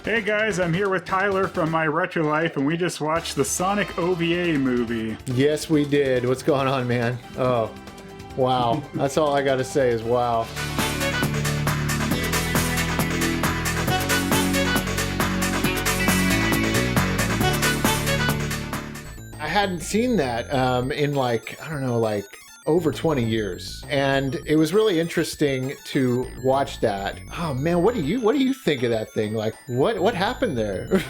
Hey guys, I'm here with Tyler from My Retro Life, and we just watched the Sonic OVA movie. Yes, we did. What's going on, man? Oh, wow. That's all I gotta say is wow. I hadn't seen that in over 20 years, and it was really interesting to watch that. Oh man, what do you think of that thing? Like, what happened there?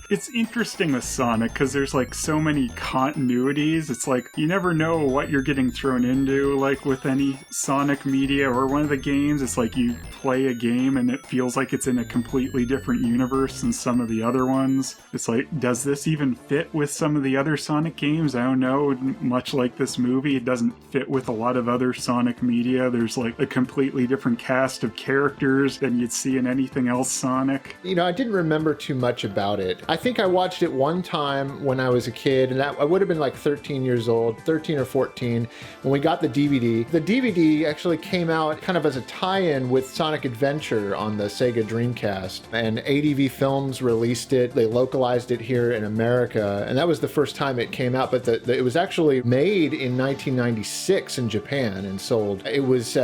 It's interesting with Sonic because there's like so many continuities. It's like you never know what you're getting thrown into, like with any Sonic media or one of the games. It's like you play a game and it feels like it's in a completely different universe than some of the other ones. It's like, does this even fit with some of the other Sonic games? I don't know. Much like this movie, it doesn't fit with a lot of other Sonic media. There's like a completely different cast of characters than you'd see in anything else Sonic. You know, I didn't remember too much about it. I think I watched it one time when I was a kid, and I would have been like 13 years old, 13 or 14, when we got the DVD. The DVD actually came out kind of as a tie-in with Sonic Adventure on the Sega Dreamcast, and ADV Films released it. They localized it here in America, and that was the first time it came out, but it was actually made in 1996 in Japan and sold. It was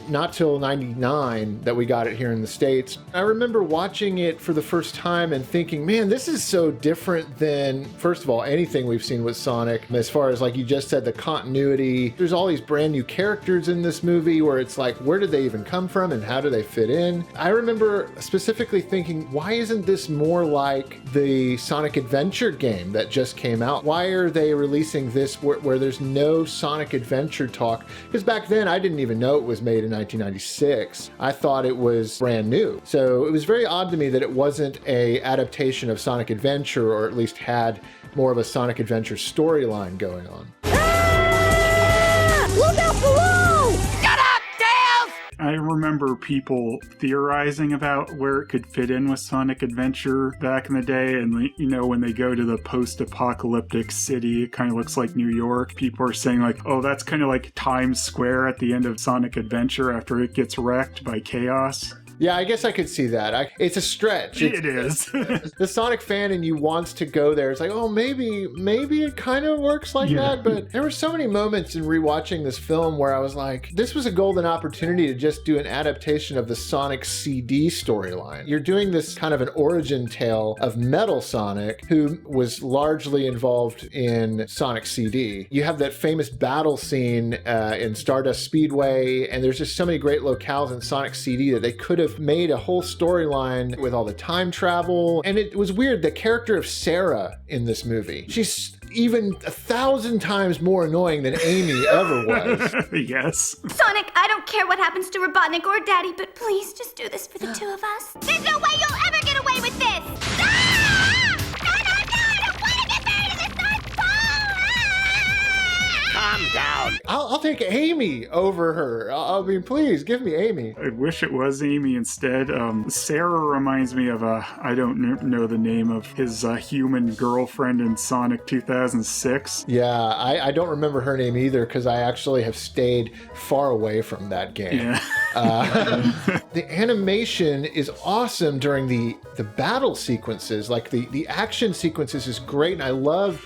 not till 99 that we got it here in the States. I remember watching it for the first time and thinking, man, this is so different than, first of all, anything we've seen with Sonic. As far as, like you just said, the continuity, there's all these brand new characters in this movie where it's like, where did they even come from and how do they fit in? I remember specifically thinking, why isn't this more like the Sonic Adventure game that just came out? Why are they releasing this where there's no Sonic Adventure talk? Because back then I didn't even know it was made in 1996. I thought it was brand new. So it was very odd to me that it wasn't a adaptation of Sonic Adventure, or at least had more of a Sonic Adventure storyline going on. Ah! Look out below! Shut up, Tails! I remember people theorizing about where it could fit in with Sonic Adventure back in the day, and you know, when they go to the post-apocalyptic city, it kind of looks like New York. People are saying like, oh, that's kind of like Times Square at the end of Sonic Adventure after it gets wrecked by chaos. Yeah, I guess I could see that. It's a stretch. It is. The Sonic fan in you wants to go there. It's like, oh, maybe it kind of works like that. But there were so many moments in rewatching this film where I was like, this was a golden opportunity to just do an adaptation of the Sonic CD storyline. You're doing this kind of an origin tale of Metal Sonic, who was largely involved in Sonic CD. You have that famous battle scene in Stardust Speedway, and there's just so many great locales in Sonic CD that they could have made a whole storyline with all the time travel. And it was weird, the character of Sarah in this movie, she's even 1,000 times more annoying than Amy ever was. Yes. Sonic, I don't care what happens to Robotnik or Daddy, but please just do this for the two of us. There's no way you'll ever get away with this! Ah! No, I don't want to get married to this North Pole! Ah! Calm down. I'll take Amy over her. I mean, please, give me Amy. I wish it was Amy instead. Sarah reminds me of I don't know the name of his human girlfriend in Sonic 2006. Yeah, I don't remember her name either because I actually have stayed far away from that game. Yeah. The animation is awesome during the battle sequences. Like the action sequences is great, and I love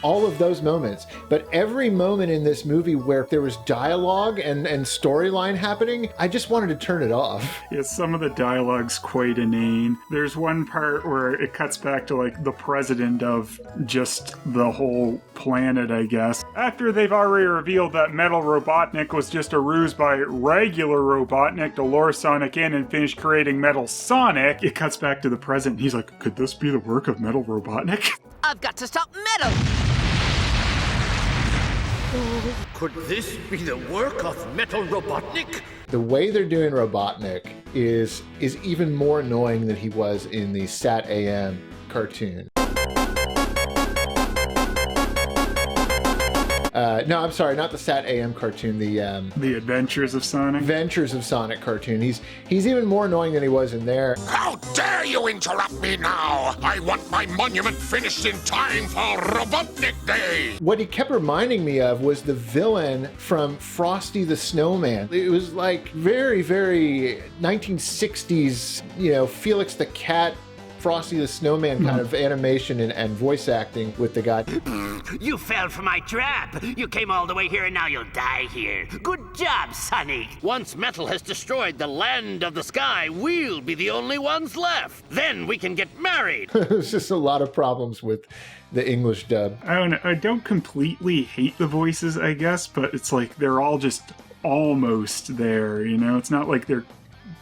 all of those moments. But every moment in this movie where there was dialogue and storyline happening, I just wanted to turn it off. Yeah, some of the dialogue's quite inane. There's one part where it cuts back to like the president of just the whole planet, I guess. After they've already revealed that Metal Robotnik was just a ruse by regular Robotnik to lure Sonic in and finish creating Metal Sonic, it cuts back to the president. He's like, could this be the work of Metal Robotnik? I've got to stop Metal. Could this be the work of Metal Robotnik? The way they're doing Robotnik is even more annoying than he was in the Sat AM cartoon. No, I'm sorry, not the Sat AM cartoon, the Adventures of Sonic. Adventures of Sonic cartoon. He's even more annoying than he was in there. How dare you interrupt me now? I want my monument finished in time for Robotnik Day! What he kept reminding me of was the villain from Frosty the Snowman. It was like very, very 1960s, Felix the Cat, Frosty the Snowman kind of animation and voice acting with the guy. You fell for my trap. You came all the way here and now you'll die here. Good job, Sonic. Once metal has destroyed the land of the sky, we'll be the only ones left. Then we can get married. There's just a lot of problems with the English dub. I don't know. I don't completely hate the voices, I guess, but it's like they're all just almost there, It's not like they're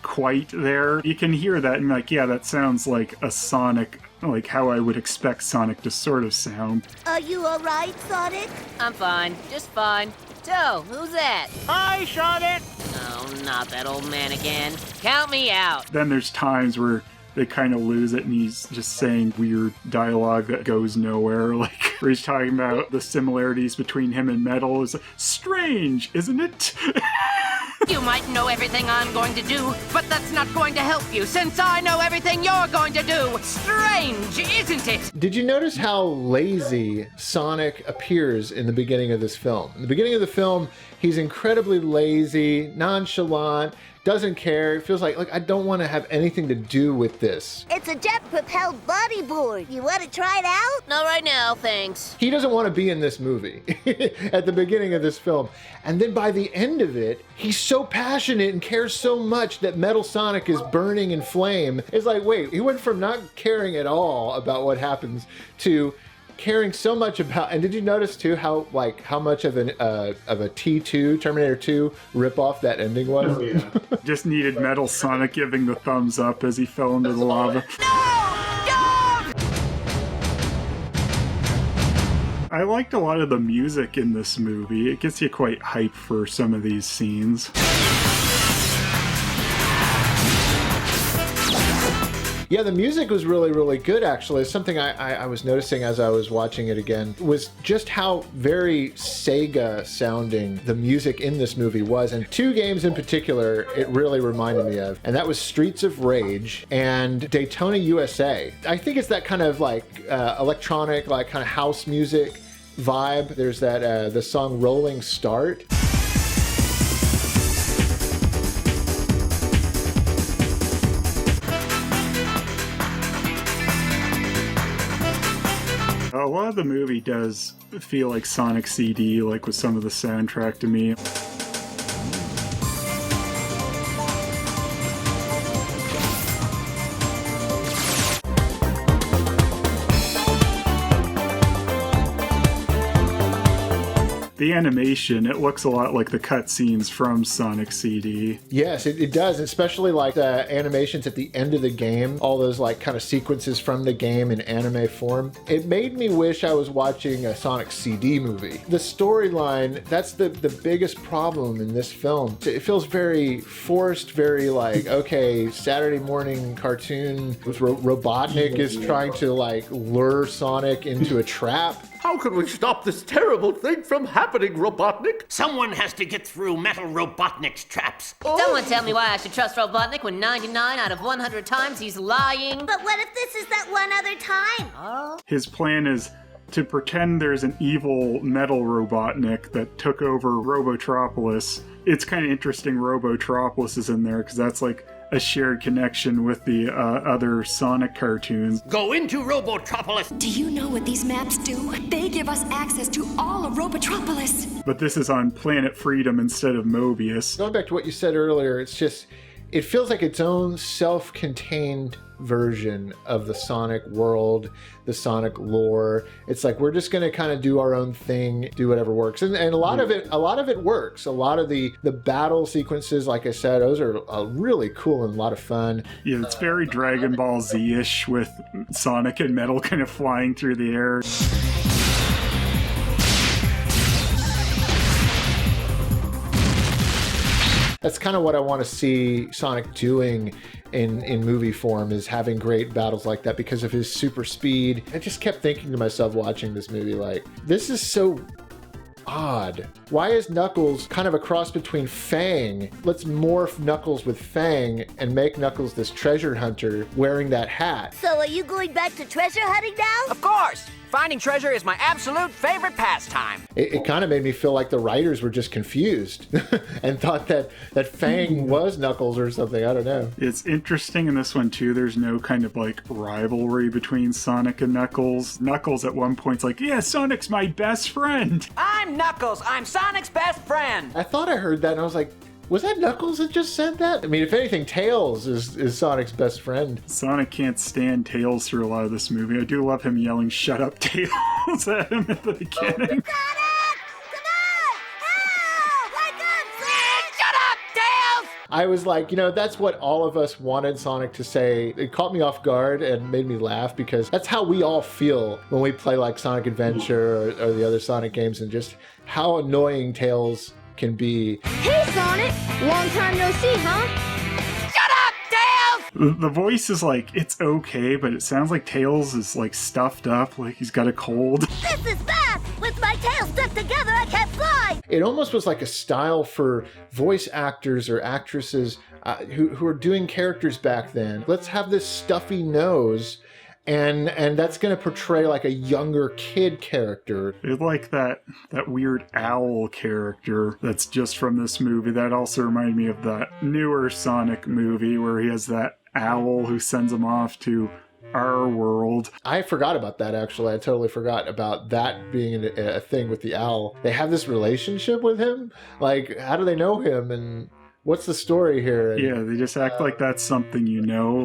quite there. You can hear that and like, yeah, that sounds like a Sonic, like how I would expect Sonic to sort of sound. Are you alright, Sonic? I'm fine, just fine. So, who's that? Hi, Sonic. Oh, not that old man again. Count me out. Then there's times where they kind of lose it and he's just saying weird dialogue that goes nowhere, like where he's talking about the similarities between him and Metal. Is strange, isn't it? You might know everything I'm going to do, but that's not going to help you since I know everything you're going to do. Strange, isn't it? Did you notice how lazy Sonic appears in the beginning of this film? In the beginning of the film, he's incredibly lazy, nonchalant, doesn't care. It feels like, I don't want to have anything to do with this. It's a jet-propelled bodyboard. You want to try it out? Not right now, thanks. He doesn't want to be in this movie at the beginning of this film. And then by the end of it, he's so passionate and cares so much that Metal Sonic is burning in flame. It's like, wait, he went from not caring at all about what happens to caring so much about. And did you notice too how much of a T2 Terminator 2 ripoff that ending was? Oh, yeah. Just needed Metal Sonic giving the thumbs up as he fell into the lava. I liked a lot of the music in this movie. It gets you quite hyped for some of these scenes. Yeah, the music was really, really good, actually. Something I was noticing as I was watching it again was just how very Sega sounding the music in this movie was. And two games in particular it really reminded me of, and that was Streets of Rage and Daytona USA. I think it's that kind of electronic, kind of house music vibe. There's that the song Rolling Start. A lot of the movie does feel like Sonic CD, like with some of the soundtrack to me. The animation, it looks a lot like the cutscenes from Sonic CD. Yes, it does, especially like the animations at the end of the game, all those kind of sequences from the game in anime form. It made me wish I was watching a Sonic CD movie. The storyline, that's the biggest problem in this film. It feels very forced, very okay, Saturday morning cartoon with Robotnik is trying to lure Sonic into a trap. How can we stop this terrible thing from happening, Robotnik? Someone has to get through Metal Robotnik's traps. Someone tell me why I should trust Robotnik when 99 out of 100 times he's lying. But what if this is that one other time? His plan is to pretend there's an evil Metal Robotnik that took over Robotropolis. It's kind of interesting Robotropolis is in there because that's a shared connection with the other Sonic cartoons. Go into Robotropolis. Do you know what these maps do? They give us access to all of Robotropolis. But this is on Planet Freedom instead of Mobius. Going back to what you said earlier, it feels like its own self-contained version of the Sonic world, the Sonic lore. It's we're just going to kind of do our own thing, do whatever works, and a lot of it works. A lot of the battle sequences, like I said, those are really cool and a lot of fun. Yeah, it's very Dragon Ball Z-ish with Sonic and Metal kind of flying through the air. That's kind of what I want to see Sonic doing in movie form, is having great battles like that because of his super speed. I just kept thinking to myself watching this movie, this is so odd. Why is Knuckles kind of a cross between Fang? Let's morph Knuckles with Fang and make Knuckles this treasure hunter wearing that hat. So are you going back to treasure hunting now? Of course! Finding treasure is my absolute favorite pastime. It kind of made me feel like the writers were just confused and thought that Fang was Knuckles or something. I don't know. It's interesting in this one, too. There's no kind of, like, rivalry between Sonic and Knuckles. Knuckles at one point's like, yeah, Sonic's my best friend. I'm Knuckles. I'm Sonic's best friend. I thought I heard that and I was like, was that Knuckles that just said that? I mean, if anything, Tails is Sonic's best friend. Sonic can't stand Tails through a lot of this movie. I do love him yelling, "Shut up, Tails," at him at the beginning. I was like, that's what all of us wanted Sonic to say. It caught me off guard and made me laugh because that's how we all feel when we play like Sonic Adventure or the other Sonic games, and just how annoying Tails can be. Hey, Sonic! Long time no see, huh? The voice is like, it's okay, but it sounds like Tails is like stuffed up, like he's got a cold. This is bad! With my tail stuck together, I can't fly! It almost was like a style for voice actors or actresses who are doing characters back then. Let's have this stuffy nose, and that's going to portray like a younger kid character. It's like that weird owl character that's just from this movie. That also reminded me of that newer Sonic movie where he has that owl who sends him off to our world. I forgot about that, actually. I totally forgot about that being a thing with the owl. They have this relationship with him? Like, how do they know him, and what's the story here? And, yeah, they just act like that's something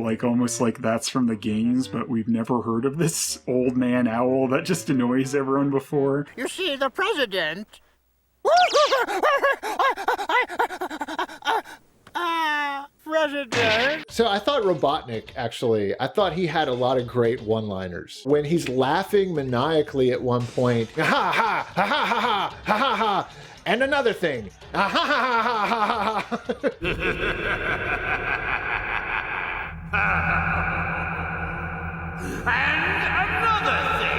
like almost like that's from the games, but we've never heard of this old man owl that just annoys everyone before. You see, the president... President. So I thought Robotnik, actually, I thought he had a lot of great one-liners. When he's laughing maniacally at one point, ha ha ha ha ha ha ha ha ha, and another thing, ha ha ha ha ha ha ha. And another thing.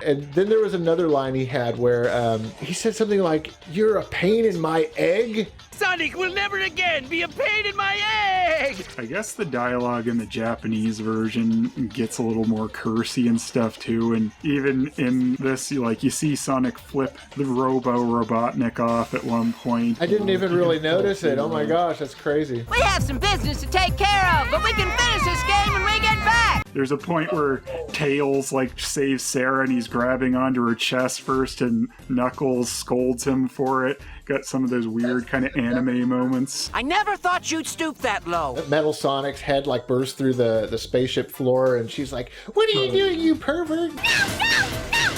And then there was another line he had where he said something like, "You're a pain in my egg." Sonic will never again be a pain in my egg! I guess the dialogue in the Japanese version gets a little more cursy and stuff too, and even in this, you see Sonic flip the Robotnik off at one point. I didn't even really notice it. Oh my gosh, that's crazy. We have some business to take care of, but we can finish this game when we get back! There's a point where Tails saves Sarah and he's grabbing onto her chest first, and Knuckles scolds him for it. Got some of those weird kind of anime moments. I never thought you'd stoop that low. Metal Sonic's head bursts through the spaceship floor, and she's like, "What are you doing, you pervert?" No!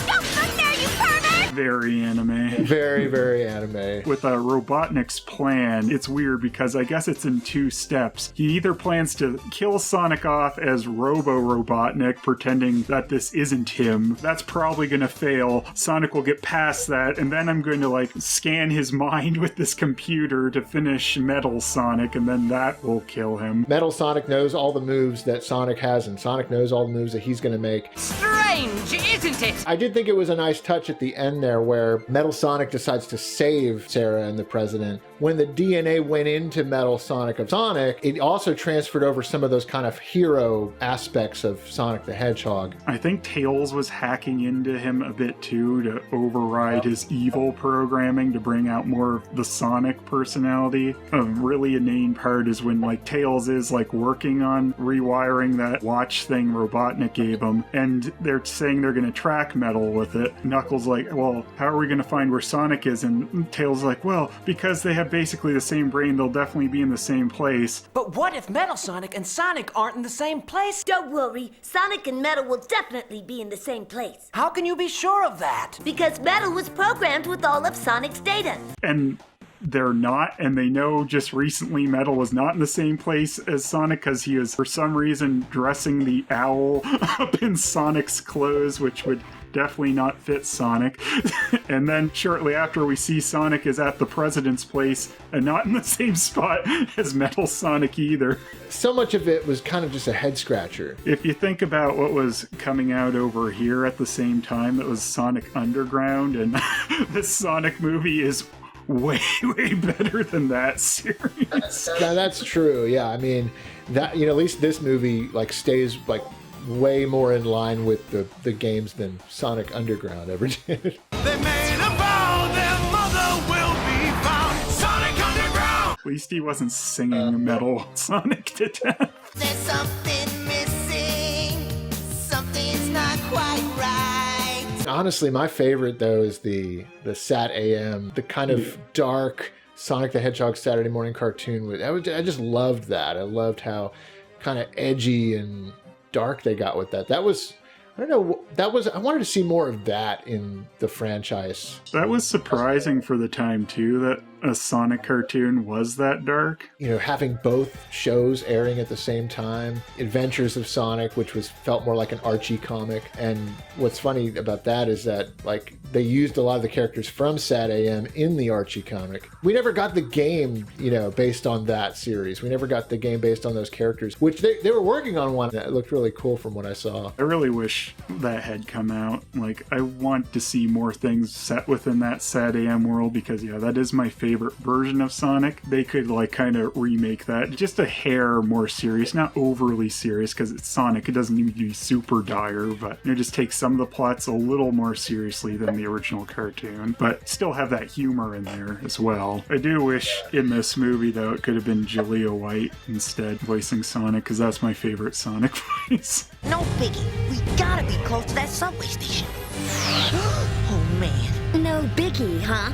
Don't look there, you pervert! Very anime. Very, very anime. With Robotnik's plan, it's weird because I guess it's in two steps. He either plans to kill Sonic off as Robotnik, pretending that this isn't him. That's probably going to fail. Sonic will get past that, and then I'm going to scan his mind with this computer to finish Metal Sonic, and then that will kill him. Metal Sonic knows all the moves that Sonic has, and Sonic knows all the moves that he's going to make. Strange, isn't it? I did think it was a nice touch at the end there where Metal Sonic decides to save Sarah and the president. When the DNA went into Metal Sonic of Sonic, it also transferred over some of those kind of hero aspects of Sonic the Hedgehog. I think Tails was hacking into him a bit too to override his evil programming to bring out more of the Sonic personality. A really inane part is when Tails is working on rewiring that watch thing Robotnik gave him, and they're saying they're going to track Metal with it. Knuckles well, how are we going to find where Sonic is? And Tails well, because they have basically the same brain, they'll definitely be in the same place. But what if Metal Sonic and Sonic aren't in the same place? Don't worry, Sonic and Metal will definitely be in the same place. How can you be sure of that? Because Metal was programmed with all of Sonic's data. And they're not, and they know just recently Metal was not in the same place as Sonic because he was, for some reason, dressing the owl up in Sonic's clothes, which would definitely not fit Sonic. And then shortly after, we see Sonic is at the president's place and not in the same spot as Metal Sonic either. So much of it was kind of just a head scratcher. If you think about what was coming out over here at the same time, that was Sonic Underground, and this Sonic movie is way better than that series. Now, that's true. Yeah, I mean, that, you know, at least this movie like stays like way more in line with the games than Sonic Underground ever did. They made a vow their mother will be found. Sonic Underground. At least he wasn't singing Metal Sonic to death. There's something missing. Something's not quite right. Honestly, my favorite though is the Sat AM, the kind of dark Sonic the Hedgehog Saturday morning cartoon. I just loved that. I loved how kind of edgy and dark they got with that. That was, I don't know, I wanted to see more of that in the franchise. That was surprising for the time too, that a Sonic cartoon was that dark. You know, having both shows airing at the same time, Adventures of Sonic, which felt more like an Archie comic. And what's funny about that is that like they used a lot of the characters from Sat AM in the Archie comic. We never got the game, you know, based on that series. We never got the game based on those characters, which they were working on one that looked really cool from what I saw. I really wish that had come out. Like, I want to see more things set within that Sat AM world, because yeah, that is my favorite version of Sonic. They could like kind of remake that just a hair more serious, not overly serious, because it's Sonic. It doesn't need to be super dire, but you know, just take some of the plots a little more seriously than the original cartoon, but still have that humor in there as well. I do wish in this movie though it could have been Jaleel White instead voicing Sonic, because that's my favorite Sonic voice. No biggie. We gotta be close to that subway station. Oh man. No biggie, huh?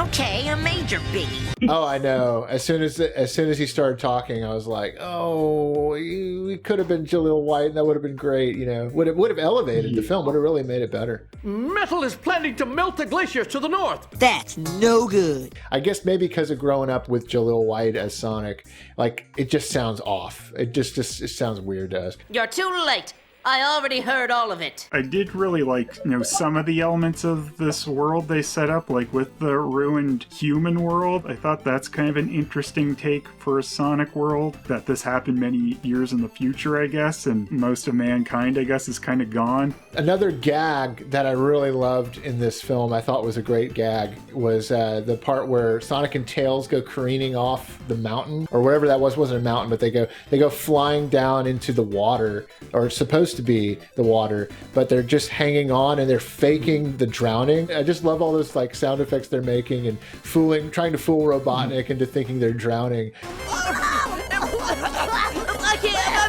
Okay, a major biggie. Oh, I know. As soon as he started talking, I was like, "Oh, we could have been Jaleel White, and that would have been great." You know, would have elevated the film. Would have really made it better. Metal is planning to melt the glaciers to the north. That's no good. I guess maybe because of growing up with Jaleel White as Sonic, like it just sounds off. It just it sounds weird to us. You're too late. I already heard all of it. I did really like, you know, some of the elements of this world they set up, like with the ruined human world. I thought that's kind of an interesting take for a Sonic world, that this happened many years in the future, I guess, and most of mankind, I guess, is kind of gone. Another gag that I really loved in this film, I thought was a great gag, was the part where Sonic and Tails go careening off the mountain, or whatever that was. It wasn't a mountain, but they go flying down into the water, or supposed to be the water, but they're just hanging on and they're faking the drowning. I just love all those like sound effects they're making and trying to fool Robotnik into thinking they're drowning. I'm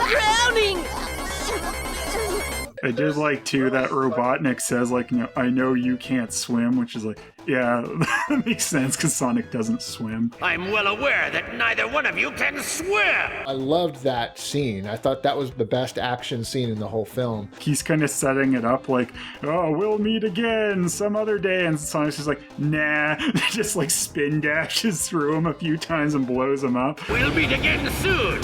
drowning! I did like too that Robotnik says, like, you know, I know you can't swim, which is like, yeah, that makes sense because Sonic doesn't swim. I'm well aware that neither one of you can swim. I loved that scene. I thought that was the best action scene in the whole film. He's kind of setting it up like, oh, we'll meet again some other day, and Sonic's just like, nah, just like spin dashes through him a few times and blows him up. We'll meet again soon.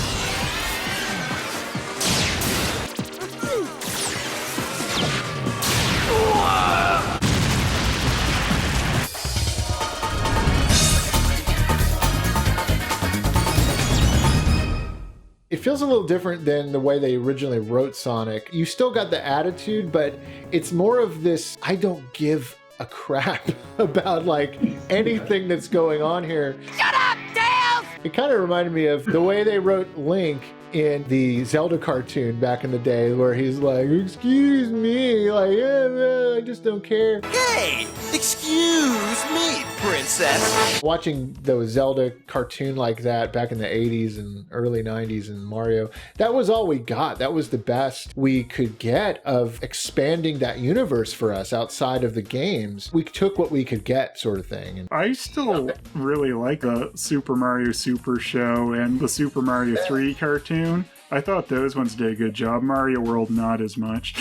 It feels a little different than the way they originally wrote Sonic. You still got the attitude, but it's more of this, I don't give a crap about like anything that's going on here. Shut up, Tails! It kind of reminded me of the way they wrote Link in the Zelda cartoon back in the day, where he's like, excuse me, like, I just don't care. Hey, excuse me, princess. Watching the Zelda cartoon like that back in the 80s and early 90s and Mario, that was all we got. That was the best we could get of expanding that universe for us outside of the games. We took what we could get, sort of thing. And I still really like the Super Mario Super Show and the Super Mario 3 cartoon. I thought those ones did a good job. Mario World, not as much.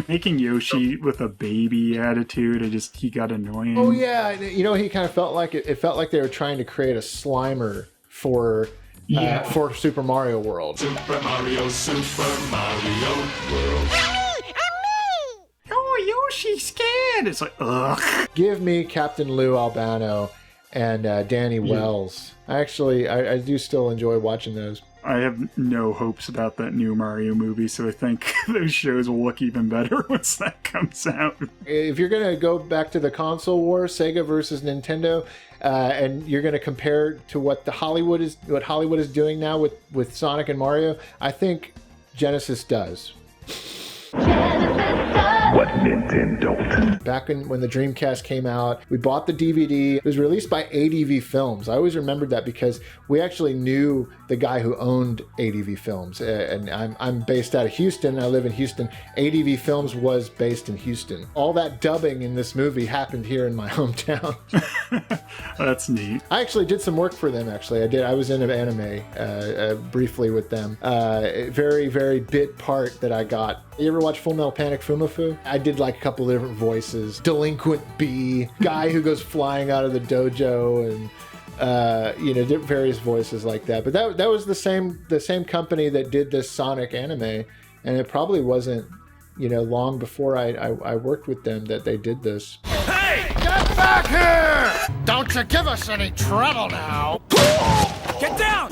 Making Yoshi with a baby attitude, he got annoying. Oh yeah, you know, he kind of felt like it felt like they were trying to create a Slimer for Super Mario World. Super Mario World. Oh, man. It's like, ugh. Give me Captain Lou Albano and Danny Wells. I do still enjoy watching those. I have no hopes about that new Mario movie, so I think those shows will look even better once that comes out. If you're going to go back to the console war, Sega versus Nintendo, and you're going to compare to what Hollywood is doing now with Sonic and Mario, I think Genesis does. What Nintendo? Back when the Dreamcast came out, we bought the DVD. It was released by ADV Films. I always remembered that because we actually knew the guy who owned ADV Films. And I'm based out of Houston. I live in Houston. ADV Films was based in Houston. All that dubbing in this movie happened here in my hometown. That's neat. I actually did some work for them, actually. I was in an anime briefly with them. A very, very bit part that I got. You ever watch Full Metal Panic Fumafu? I did like a couple of different voices. Delinquent B, guy who goes flying out of the dojo, and various voices like that. But that was the same company that did this Sonic anime, and it probably wasn't long before I worked with them that they did this. Hey! Get back here! Don't you give us any trouble now! Get down!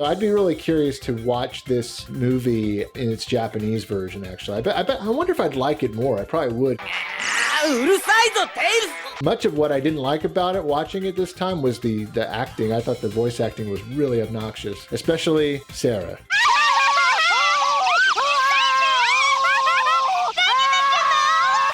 I'd be really curious to watch this movie in its Japanese version, actually. I wonder if I'd like it more. I probably would. Much of what I didn't like about it, watching it this time, was the acting. I thought the voice acting was really obnoxious, especially Sarah.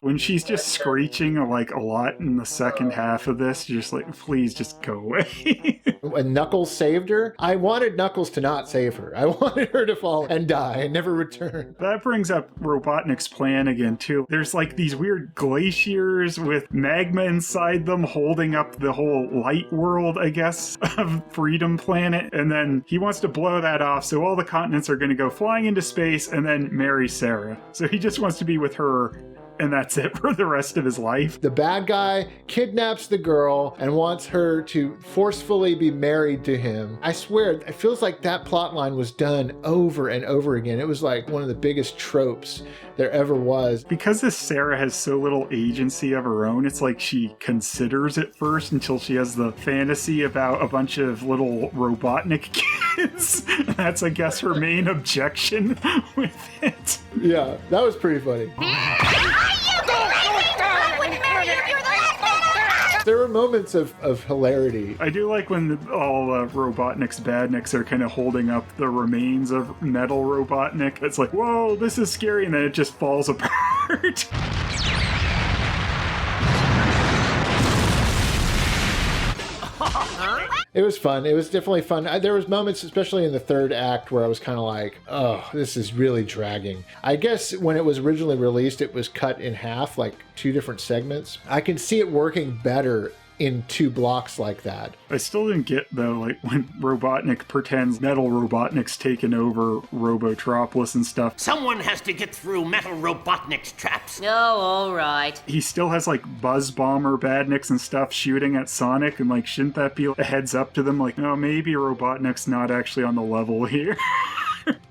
When she's just screeching like a lot in the second half of this, you're just like, please just go away. When Knuckles saved her, I wanted Knuckles to not save her. I wanted her to fall and die and never return. That brings up Robotnik's plan again, too. There's like these weird glaciers with magma inside them holding up the whole light world, I guess, of Freedom Planet. And then he wants to blow that off, so all the continents are going to go flying into space and then marry Sarah. So he just wants to be with her, and that's it for the rest of his life. The bad guy kidnaps the girl and wants her to forcefully be married to him. I swear, it feels like that plotline was done over and over again. It was like one of the biggest tropes there ever was. Because this Sarah has so little agency of her own, it's like she considers it first until she has the fantasy about a bunch of little Robotnik kids. That's, I guess, her main objection with it. Yeah, that was pretty funny. There were moments of hilarity. I do like when all Robotnik's badniks are kind of holding up the remains of Metal Robotnik. It's like, whoa, this is scary, and then it just falls apart. It was fun. It was definitely fun. There was moments, especially in the third act, where I was kind of like, oh, this is really dragging. I guess when it was originally released, it was cut in half, like 2 different segments. I can see it working better in 2 blocks like that. I still didn't get, though, like when Robotnik pretends Metal Robotnik's taken over Robotropolis and stuff. Someone has to get through Metal Robotnik's traps. Oh, all right. He still has like Buzz Bomber badniks and stuff shooting at Sonic, and like, shouldn't that be a heads up to them? Like, no, maybe Robotnik's not actually on the level here.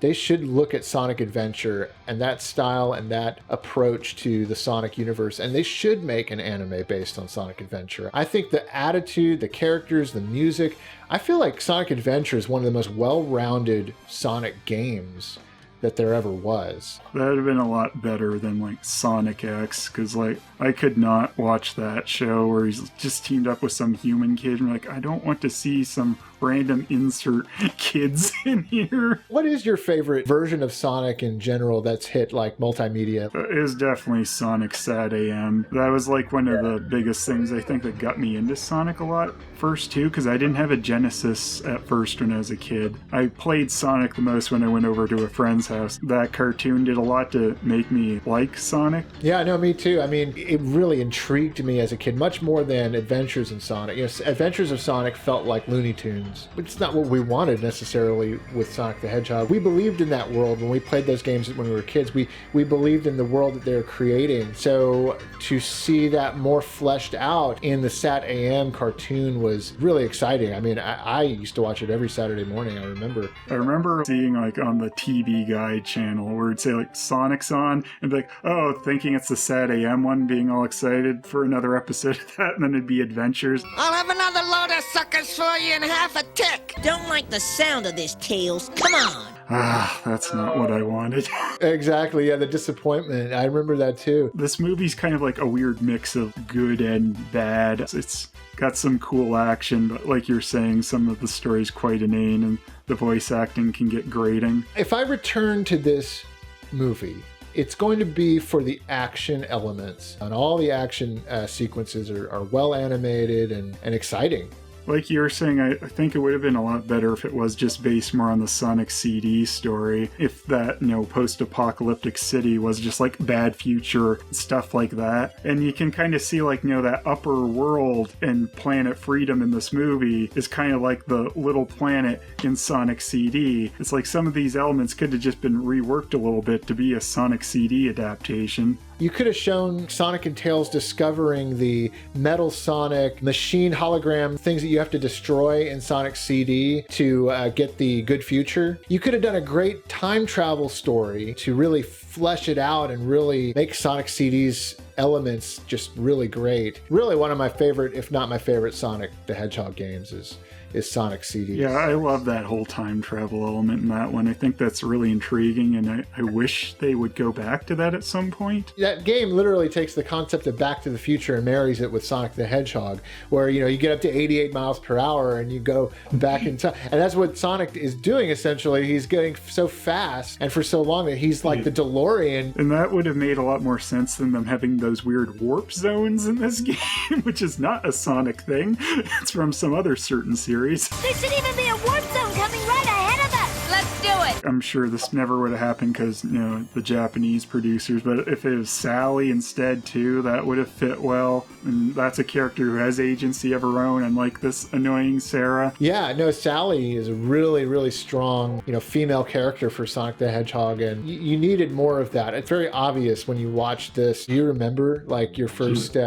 They should look at Sonic Adventure and that style and that approach to the Sonic universe, and they should make an anime based on Sonic Adventure. I think the attitude, the characters, the music, I feel like Sonic Adventure is one of the most well-rounded Sonic games that there ever was. That would have been a lot better than like Sonic X, because like I could not watch that show where he's just teamed up with some human kid and like, I don't want to see some random insert kids in here. What is your favorite version of Sonic in general that's hit like multimedia? It was definitely Sonic Sad AM. That was like one of the biggest things I think that got me into Sonic a lot first too, because I didn't have a Genesis at first when I was a kid. I played Sonic the most when I went over to a friend's house. That cartoon did a lot to make me like Sonic. Yeah, no, me too. I mean, it really intrigued me as a kid, much more than Adventures in Sonic. You know, Adventures of Sonic felt like Looney Tunes. games. It's not what we wanted necessarily with Sonic the Hedgehog. We believed in that world when we played those games when we were kids. We believed in the world that they were creating. So to see that more fleshed out in the Sat AM cartoon was really exciting. I mean, I used to watch it every Saturday morning, I remember. I remember seeing like on the TV Guide channel where it'd say like Sonic's on and be like, oh, thinking it's the Sat AM one, being all excited for another episode of that, and then it'd be adventures. I'll have another load of suckers for you in half a tick. Don't like the sound of this, Tails. Come on. Ah, that's not what I wanted. Exactly, yeah, the disappointment. I remember that too. This movie's kind of like a weird mix of good and bad. It's got some cool action, but like you're saying, some of the story's quite inane and the voice acting can get grating. If I return to this movie, it's going to be for the action elements. And all the action sequences are well animated and exciting. Like you were saying, I think it would have been a lot better if it was just based more on the Sonic CD story. If that, post-apocalyptic city was just like bad future, stuff like that. And you can kind of see like, that upper world and Planet Freedom in this movie is kind of like the little planet in Sonic CD. It's like some of these elements could have just been reworked a little bit to be a Sonic CD adaptation. You could have shown Sonic and Tails discovering the Metal Sonic machine hologram things that you have to destroy in Sonic CD to get the good future. You could have done a great time travel story to really flesh it out and really make Sonic CD's elements just really great. Really one of my favorite, if not my favorite, Sonic the Hedgehog games is Sonic CD. Yeah, I love that whole time travel element in that one. I think that's really intriguing, and I wish they would go back to that at some point. That game literally takes the concept of Back to the Future and marries it with Sonic the Hedgehog, where, you get up to 88 miles per hour and you go back in time. And that's what Sonic is doing, essentially. He's getting so fast and for so long that he's like the DeLorean. And that would have made a lot more sense than them having those weird warp zones in this game, which is not a Sonic thing. It's from some other certain series. There should even be a warp zone coming right ahead of us. Let's do it. I'm sure this never would have happened because, the Japanese producers, but if it was Sally instead too, that would have fit well. And that's a character who has agency of her own, unlike this annoying Sarah. Yeah, no, Sally is a really, really strong, female character for Sonic the Hedgehog, and you needed more of that. It's very obvious when you watch this. Do you remember, like, your first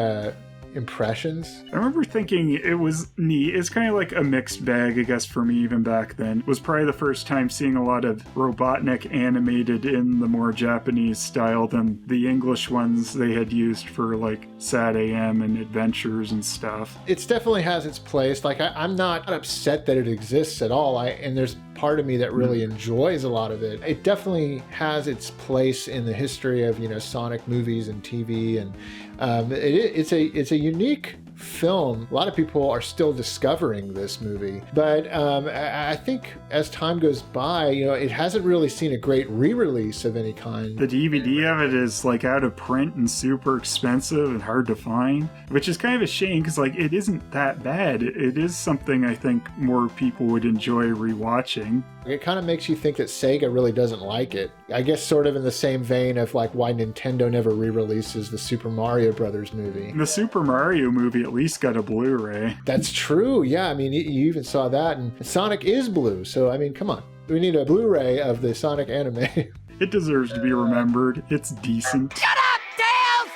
impressions? I remember thinking it was neat. It's kind of like a mixed bag, I guess, for me even back then. It was probably the first time seeing a lot of Robotnik animated in the more Japanese style than the English ones they had used for like Sat AM and Adventures and stuff. It definitely has its place. Like, I'm not upset that it exists at all. And there's part of me that really enjoys a lot of it. It definitely has its place in the history of, Sonic movies and TV, and it's a unique film. A lot of people are still discovering this movie, but I think as time goes by, it hasn't really seen a great re-release of any kind. The DVD of it is like out of print and super expensive and hard to find, which is kind of a shame because like it isn't that bad. It is something I think more people would enjoy rewatching. It kind of makes you think that Sega really doesn't like it. I guess sort of in the same vein of like why Nintendo never re-releases the Super Mario Brothers movie. The Super Mario movie at least got a Blu-ray. That's true. Yeah, I mean, you even saw that, and Sonic is blue. So, I mean, come on. We need a Blu-ray of the Sonic anime. It deserves to be remembered. It's decent. Shut up, Tails!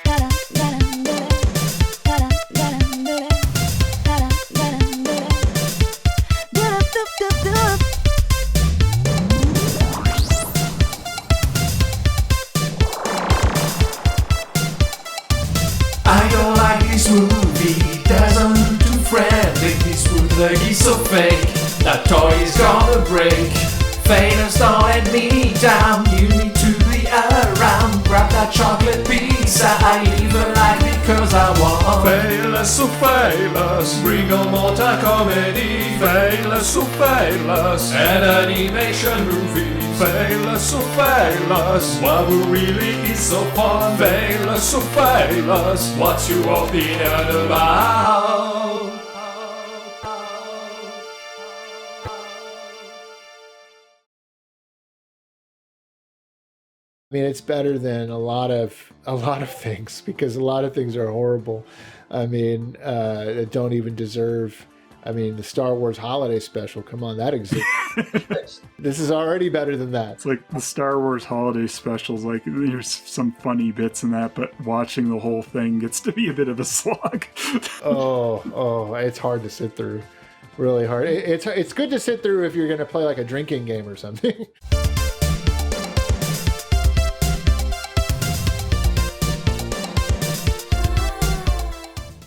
I don't like this movie, doesn't look too friendly. This bootleg is so fake, that toy is gonna break. Famous, don't let me down, you need to be around. Grab that chocolate pizza, I even like it cause I want. Famous, so famous, bring on more comedy. Famous, so famous, an animation movie. Famous, so famous, what really is so fun. Famous, so famous, what's your opinion about? I mean, it's better than a lot of things, because a lot of things are horrible. I mean, that don't even deserve I mean, the Star Wars Holiday Special, come on, that exists. This is already better than that. It's like the Star Wars holiday specials, like there's some funny bits in that, but watching the whole thing gets to be a bit of a slog. Oh, it's hard to sit through. Really hard. It's good to sit through if you're going to play like a drinking game or something.